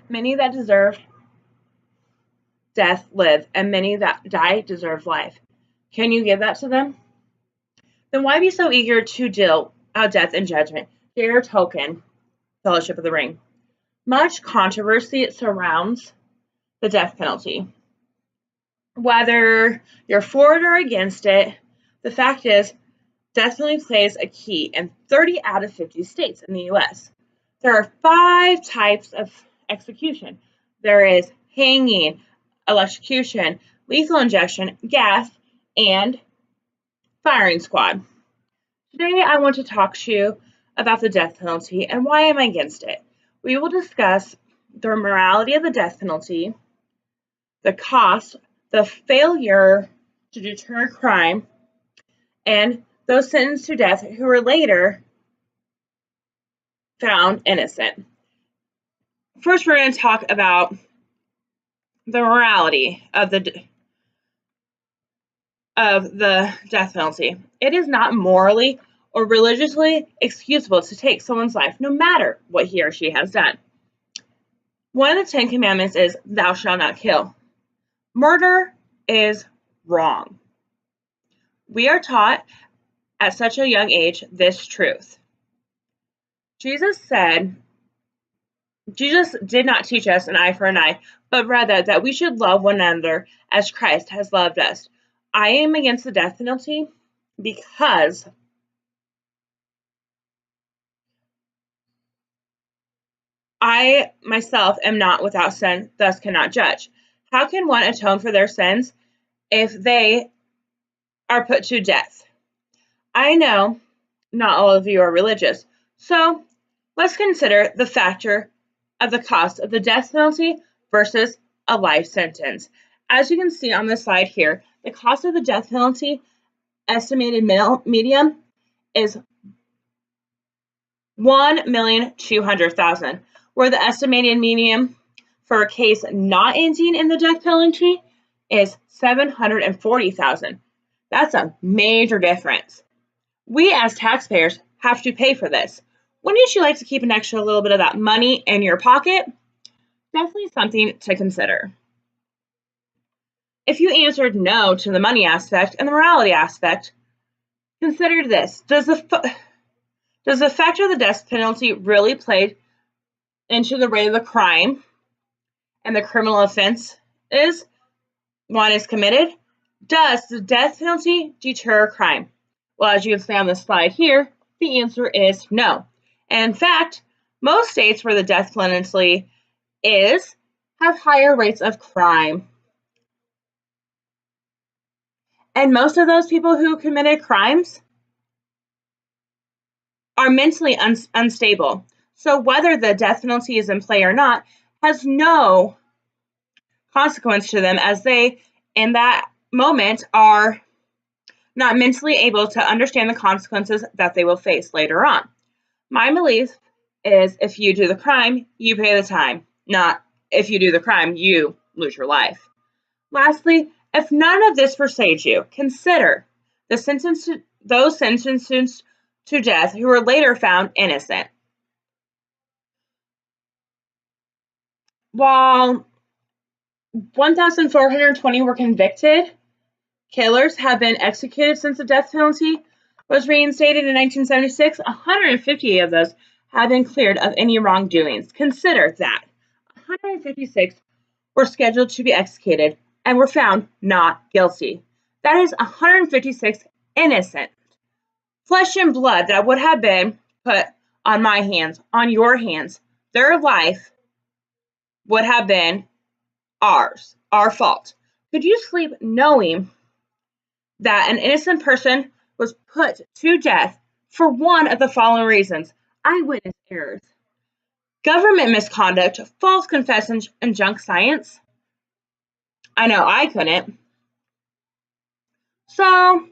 Many that deserve death live, and many that die deserve life. Can you give that to them? Then why be so eager to deal out death and judgment? Dear Tolkien, Fellowship of the Ring. Much controversy surrounds the death penalty. Whether you're for it or against it, the fact is, death penalty plays a key in 30 out of 50 states in the US. There are 5 types of execution. There is hanging, electrocution, lethal injection, gas, and firing squad. Today I want to talk to you about the death penalty and why I'm against it. We will discuss the morality of the death penalty, the cost, the failure to deter crime, and those sentenced to death who were later found innocent. First, we're going to talk about the morality of the death penalty. It is not morally or religiously excusable to take someone's life, no matter what he or she has done. One of the 10 commandments is, "Thou shalt not kill." Murder is wrong. We are taught at such a young age this truth. Jesus did not teach us an eye for an eye, but rather that we should love one another as Christ has loved us. I am against the death penalty because I myself am not without sin, thus cannot judge. How can one atone for their sins if they are put to death? I know not all of you are religious, so let's consider the factor of the cost of the death penalty versus a life sentence. As you can see on the slide here, the cost of the death penalty estimated medium is $1,200,000, where the estimated medium for a case not ending in the death penalty is $740,000. That's a major difference. We as taxpayers have to pay for this. Wouldn't you like to keep an extra little bit of that money in your pocket? Definitely something to consider. If you answered no to the money aspect and the morality aspect, consider this. Does the factor of the death penalty really play into the rate of the crime and the criminal offense one is committed? Does the death penalty deter crime? Well, as you can see on the slide here, the answer is no. And in fact, most states where the death penalty is have higher rates of crime. And most of those people who committed crimes are mentally unstable. So whether the death penalty is in play or not has no consequence to them, as they, in that moment, are not mentally able to understand the consequences that they will face later on. My belief is if you do the crime, you pay the time, not if you do the crime, you lose your life. Lastly, if none of this persuades you, consider those sentenced to death who were later found innocent. While 1,420 were convicted, killers have been executed since the death penalty was reinstated in 1976. 150 of those have been cleared of any wrongdoings. Consider that 156 were scheduled to be executed and were found not guilty. That is 156 innocent. Flesh and blood that would have been put on my hands, on your hands. Their life would have been ours, our fault. Could you sleep knowing that an innocent person was put to death for one of the following reasons? Eyewitness errors, government misconduct, false confession, and junk science. I know I couldn't. So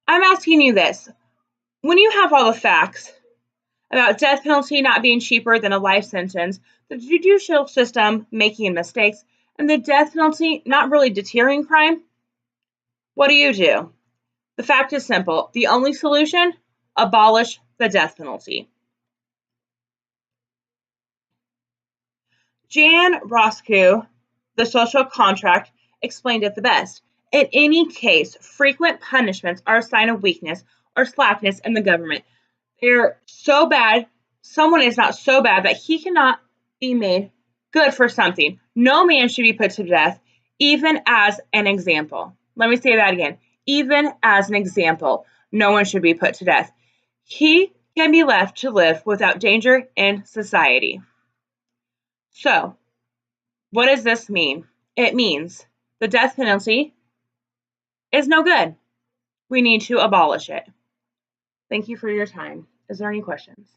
I'm asking you this. When you have all the facts about death penalty not being cheaper than a life sentence, the judicial system making mistakes, and the death penalty not really deterring crime, what do? The fact is simple. The only solution? Abolish the death penalty. Jan Roscoe, The Social Contract, explained it the best. In any case, frequent punishments are a sign of weakness or slackness in the government. They're so bad, someone is not so bad that he cannot be made good for something. No man should be put to death, even as an example. Let me say that again. Even as an example, no one should be put to death. He can be left to live without danger in society. So, what does this mean? It means the death penalty is no good. We need to abolish it. Thank you for your time. Is there any questions?